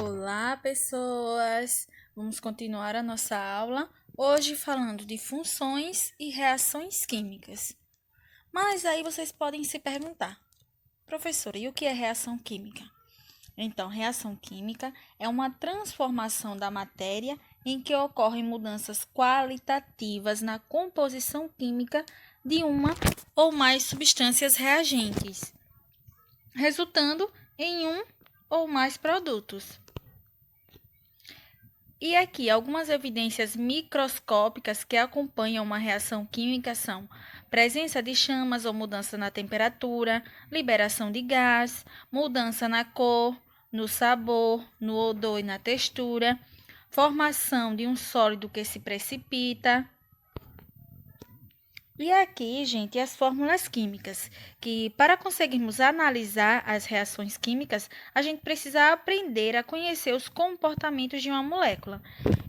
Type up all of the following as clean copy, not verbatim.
Olá, pessoas! Vamos continuar a nossa aula, hoje falando de funções e reações químicas. Mas aí vocês podem se perguntar, professora, e o que é reação química? Então, reação química é uma transformação da matéria em que ocorrem mudanças qualitativas na composição química de uma ou mais substâncias reagentes, resultando em um ou mais produtos. E aqui, algumas evidências microscópicas que acompanham uma reação química são presença de chamas ou mudança na temperatura, liberação de gás, mudança na cor, no sabor, no odor e na textura, formação de um sólido que se precipita. E aqui, gente, as fórmulas químicas, que para conseguirmos analisar as reações químicas, a gente precisa aprender a conhecer os comportamentos de uma molécula.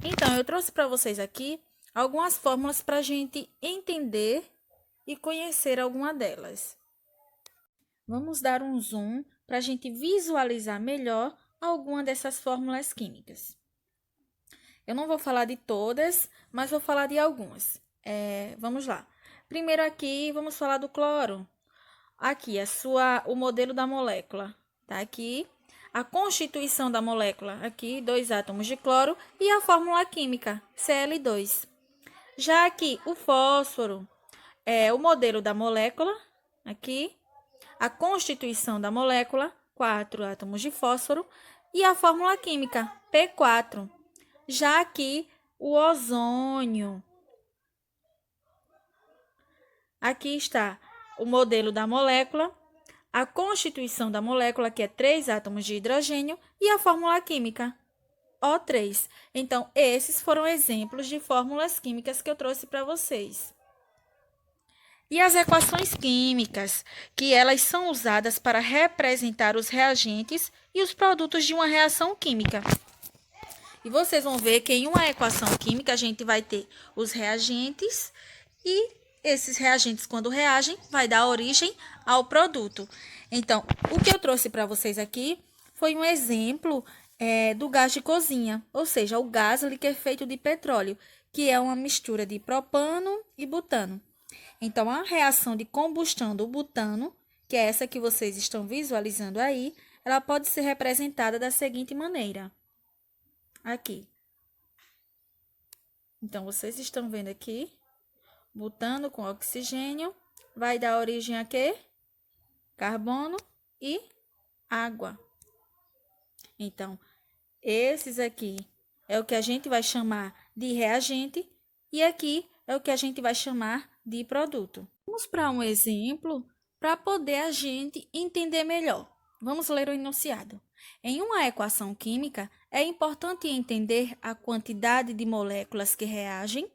Então, eu trouxe para vocês aqui algumas fórmulas para a gente entender e conhecer alguma delas. Vamos dar um zoom para a gente visualizar melhor alguma dessas fórmulas químicas. Eu não vou falar de todas, mas vou falar de algumas. Vamos lá. Primeiro aqui, vamos falar do cloro. Aqui, o modelo da molécula. Tá aqui. A constituição da molécula. Aqui, 2 átomos de cloro. E a fórmula química, Cl2. Já aqui, o fósforo. O modelo da molécula. Aqui. A constituição da molécula, 4 átomos de fósforo. E a fórmula química, P4. Já aqui, o ozônio. Aqui está o modelo da molécula, a constituição da molécula, que é 3 átomos de hidrogênio, e a fórmula química, O3. Então, esses foram exemplos de fórmulas químicas que eu trouxe para vocês. E as equações químicas, que elas são usadas para representar os reagentes e os produtos de uma reação química. E vocês vão ver que em uma equação química a gente vai ter os reagentes e esses reagentes, quando reagem, vai dar origem ao produto. Então, o que eu trouxe para vocês aqui foi um exemplo do gás de cozinha, ou seja, o gás liquefeito de petróleo, que é uma mistura de propano e butano. Então, a reação de combustão do butano, que é essa que vocês estão visualizando aí, ela pode ser representada da seguinte maneira. Aqui. Então, vocês estão vendo aqui, butano com oxigênio, vai dar origem a quê? Carbono e água. Então, esses aqui é o que a gente vai chamar de reagente e aqui é o que a gente vai chamar de produto. Vamos para um exemplo para poder a gente entender melhor. Vamos ler o enunciado. Em uma equação química, é importante entender a quantidade de moléculas que reagem,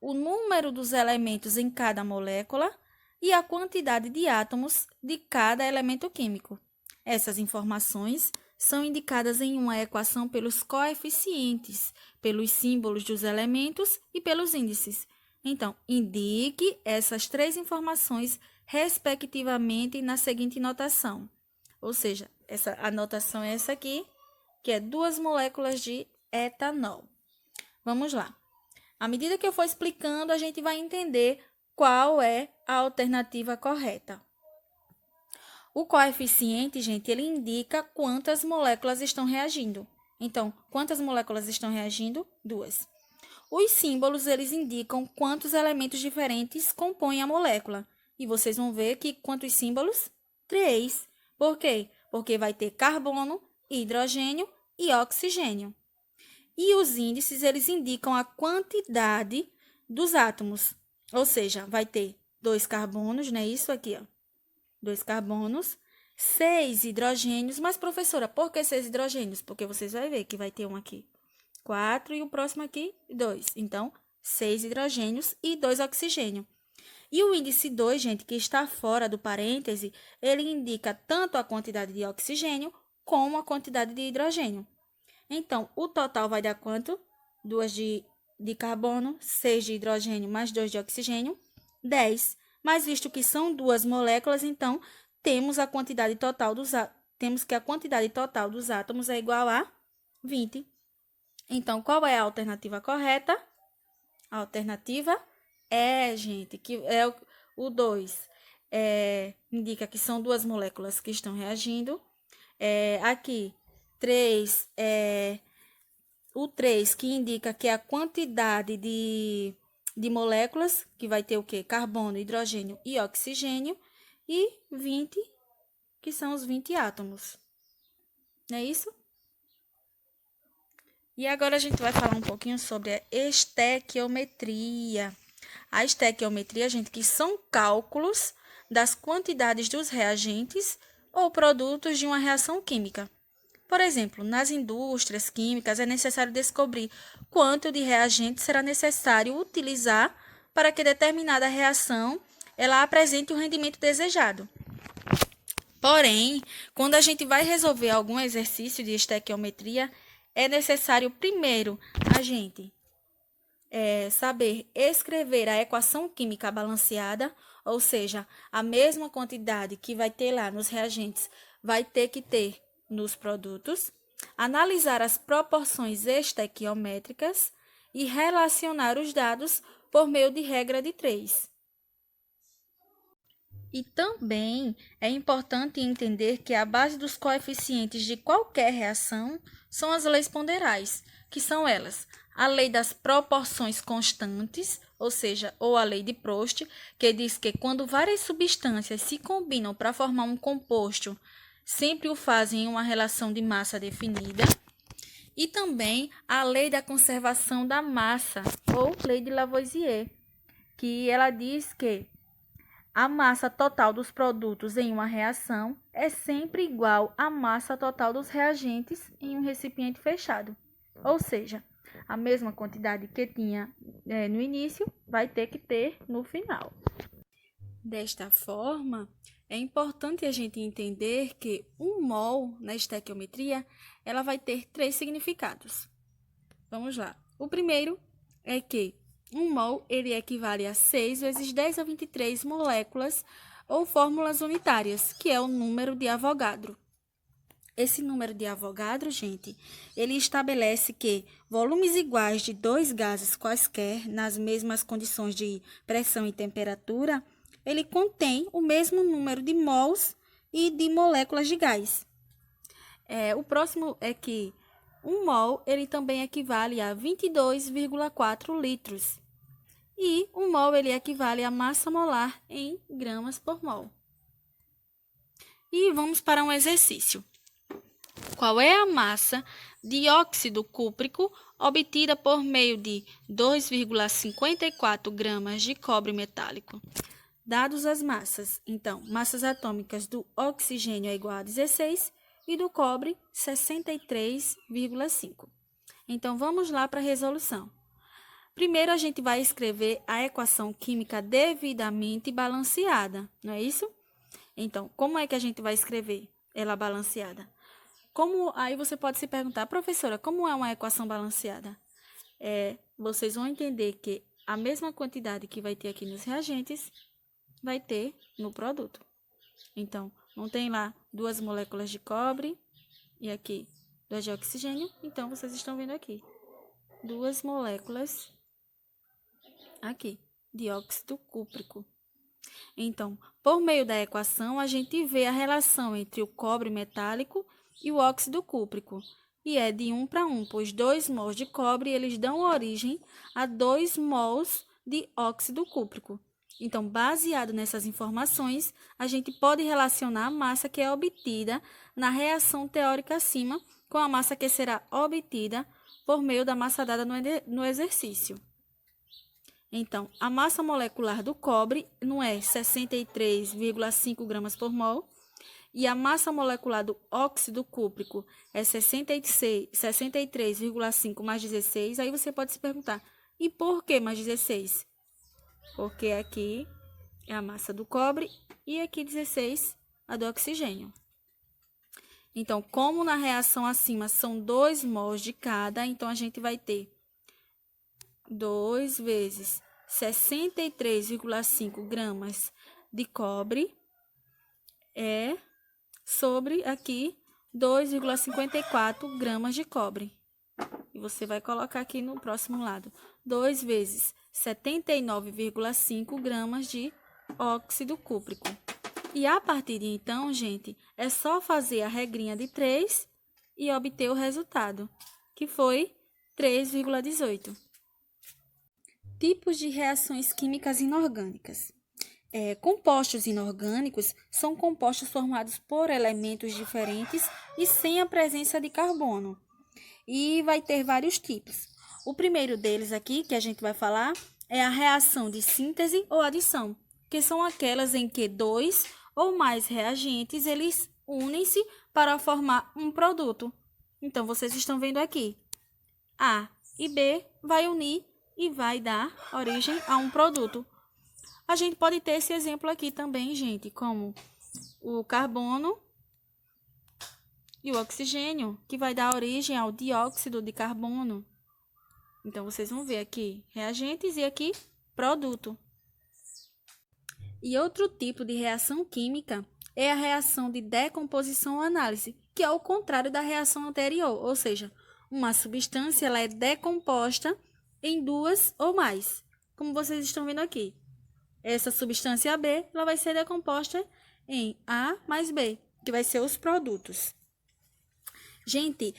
o número dos elementos em cada molécula e a quantidade de átomos de cada elemento químico. Essas informações são indicadas em uma equação pelos coeficientes, pelos símbolos dos elementos e pelos índices. Então, indique essas 3 informações respectivamente na seguinte notação. Ou seja, a notação é essa aqui, que é 2 moléculas de etanol. Vamos lá. À medida que eu for explicando, a gente vai entender qual é a alternativa correta. O coeficiente, gente, ele indica quantas moléculas estão reagindo. Então, quantas moléculas estão reagindo? 2. Os símbolos, eles indicam quantos elementos diferentes compõem a molécula. E vocês vão ver que quantos símbolos? 3. Por quê? Porque vai ter carbono, hidrogênio e oxigênio. E os índices, eles indicam a quantidade dos átomos. Ou seja, vai ter 2 carbonos, né? Isso aqui, ó. 2 carbonos, 6 hidrogênios. Mas, professora, por que 6 hidrogênios? Porque vocês vão ver que vai ter um aqui 4 e o próximo aqui 2. Então, 6 hidrogênios e 2 oxigênio. E o índice 2, gente, que está fora do parêntese, ele indica tanto a quantidade de oxigênio como a quantidade de hidrogênio. Então, o total vai dar quanto? 2 de carbono, 6 de hidrogênio mais 2 de oxigênio, 10. Mas visto que são 2 moléculas, então temos que a quantidade total dos átomos é igual a 20. Então, qual é a alternativa correta? A alternativa é, gente, que é o 2. Indica que são duas moléculas que estão reagindo. Aqui, 3 o 3, que indica que é a quantidade de moléculas, que vai ter o quê? Carbono, hidrogênio e oxigênio. E 20, que são os 20 átomos. Não é isso? E agora a gente vai falar um pouquinho sobre a estequiometria. A estequiometria, gente, que são cálculos das quantidades dos reagentes ou produtos de uma reação química. Por exemplo, nas indústrias químicas é necessário descobrir quanto de reagente será necessário utilizar para que determinada reação ela apresente o rendimento desejado. Porém, quando a gente vai resolver algum exercício de estequiometria, é necessário primeiro a gente saber escrever a equação química balanceada, ou seja, a mesma quantidade que vai ter lá nos reagentes vai ter que ter nos produtos, analisar as proporções estequiométricas e relacionar os dados por meio de regra de 3. E também é importante entender que a base dos coeficientes de qualquer reação são as leis ponderais, que são elas: a lei das proporções constantes, ou a lei de Prost, que diz que quando várias substâncias se combinam para formar um composto, sempre o fazem em uma relação de massa definida. E também a lei da conservação da massa, ou lei de Lavoisier, que ela diz que a massa total dos produtos em uma reação é sempre igual à massa total dos reagentes em um recipiente fechado. Ou seja, a mesma quantidade que tinha no início vai ter que ter no final. Desta forma, é importante a gente entender que um mol na estequiometria ela vai ter 3 significados. Vamos lá. O primeiro é que um mol ele equivale a 6 vezes 10 a 23 moléculas ou fórmulas unitárias, que é o número de Avogadro. Esse número de Avogadro, gente, ele estabelece que volumes iguais de dois gases quaisquer, nas mesmas condições de pressão e temperatura, ele contém o mesmo número de mols e de moléculas de gás. O próximo é que um mol ele também equivale a 22,4 litros. E um mol ele equivale a massa molar em gramas por mol. E vamos para um exercício. Qual é a massa de óxido cúprico obtida por meio de 2,54 gramas de cobre metálico? Dados as massas, então, massas atômicas do oxigênio é igual a 16 e do cobre 63,5. Então, vamos lá para a resolução. Primeiro, a gente vai escrever a equação química devidamente balanceada, não é isso? Então, como é que a gente vai escrever ela balanceada? Aí você pode se perguntar, professora, como é uma equação balanceada? Vocês vão entender que a mesma quantidade que vai ter aqui nos reagentes vai ter no produto. Então, não tem lá 2 moléculas de cobre e aqui 2 de oxigênio. Então, vocês estão vendo aqui 2 moléculas aqui de óxido cúprico. Então, por meio da equação, a gente vê a relação entre o cobre metálico e o óxido cúprico. E é de 1 para 1, pois 2 mols de cobre eles dão origem a 2 mols de óxido cúprico. Então, baseado nessas informações, a gente pode relacionar a massa que é obtida na reação teórica acima com a massa que será obtida por meio da massa dada no exercício. Então, a massa molecular do cobre não é 63,5 gramas por mol, e a massa molecular do óxido cúprico é 63,5 mais 16. Aí você pode se perguntar, e por que mais 16? Porque aqui é a massa do cobre e aqui 16 a do oxigênio. Então, como na reação acima são 2 mols de cada, então a gente vai ter 2 vezes 63,5 gramas de cobre sobre aqui 2,54 gramas de cobre. E você vai colocar aqui no próximo lado. 2 vezes 79,5 gramas de óxido cúprico. E a partir de então, gente, é só fazer a regrinha de 3 e obter o resultado, que foi 3,18. Tipos de reações químicas inorgânicas. Compostos inorgânicos são compostos formados por elementos diferentes e sem a presença de carbono. E vai ter vários tipos. O primeiro deles aqui, que a gente vai falar, é a reação de síntese ou adição, que são aquelas em que 2 ou mais reagentes, eles unem-se para formar um produto. Então, vocês estão vendo aqui, A e B vai unir e vai dar origem a um produto. A gente pode ter esse exemplo aqui também, gente, como o carbono e o oxigênio, que vai dar origem ao dióxido de carbono. Então, vocês vão ver aqui reagentes e aqui produto. E outro tipo de reação química é a reação de decomposição ou análise, que é o contrário da reação anterior, ou seja, uma substância ela é decomposta em 2 ou mais, como vocês estão vendo aqui. Essa substância B ela vai ser decomposta em A mais B, que vai ser os produtos. Gente,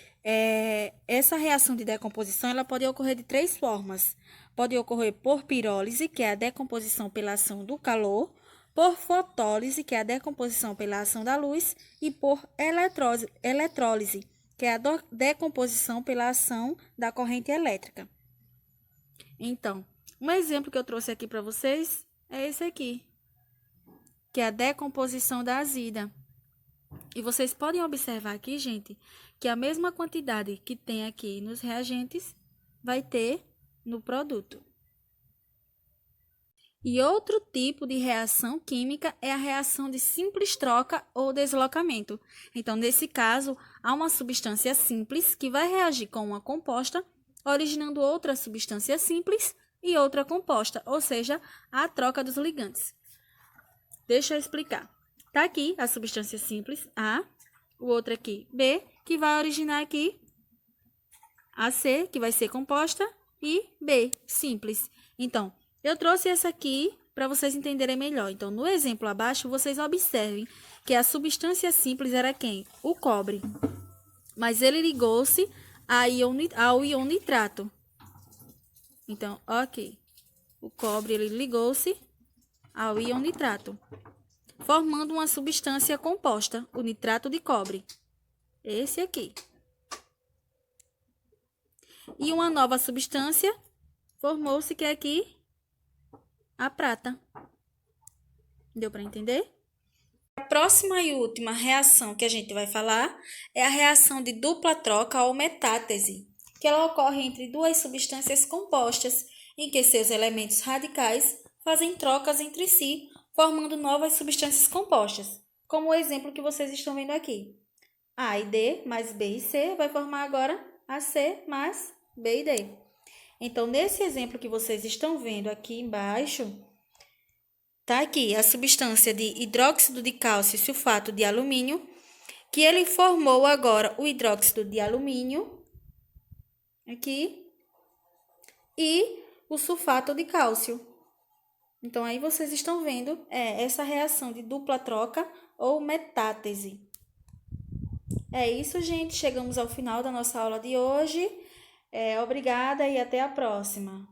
essa reação de decomposição ela pode ocorrer de 3 formas. Pode ocorrer por pirólise, que é a decomposição pela ação do calor, por fotólise, que é a decomposição pela ação da luz, e por eletrólise, que é a decomposição pela ação da corrente elétrica. Então, um exemplo que eu trouxe aqui para vocês é esse aqui, que é a decomposição da azida. E vocês podem observar aqui, gente, que a mesma quantidade que tem aqui nos reagentes vai ter no produto. E outro tipo de reação química é a reação de simples troca ou deslocamento. Então, nesse caso, há uma substância simples que vai reagir com uma composta, originando outra substância simples e outra composta, ou seja, a troca dos ligantes. Deixa eu explicar. Tá aqui a substância simples, A, o outro aqui, B, que vai originar aqui AC, que vai ser composta, e B, simples. Então, eu trouxe essa aqui para vocês entenderem melhor. Então, no exemplo abaixo, vocês observem que a substância simples era quem? O cobre. Mas ele ligou-se ao íon nitrato. Então, ok. O cobre ele ligou-se ao íon nitrato, formando uma substância composta, o nitrato de cobre. Esse aqui. E uma nova substância formou-se, que é aqui a prata. Deu para entender? A próxima e última reação que a gente vai falar é a reação de dupla troca ou metátese, que ela ocorre entre duas substâncias compostas, em que seus elementos radicais fazem trocas entre si, formando novas substâncias compostas, como o exemplo que vocês estão vendo aqui. A e D mais B e C vai formar agora AC mais B e D. Então, nesse exemplo que vocês estão vendo aqui embaixo, tá aqui a substância de hidróxido de cálcio e sulfato de alumínio, que ele formou agora o hidróxido de alumínio, aqui, e o sulfato de cálcio. Então, aí vocês estão vendo essa reação de dupla troca ou metátese. É isso, gente. Chegamos ao final da nossa aula de hoje. Obrigada e até a próxima.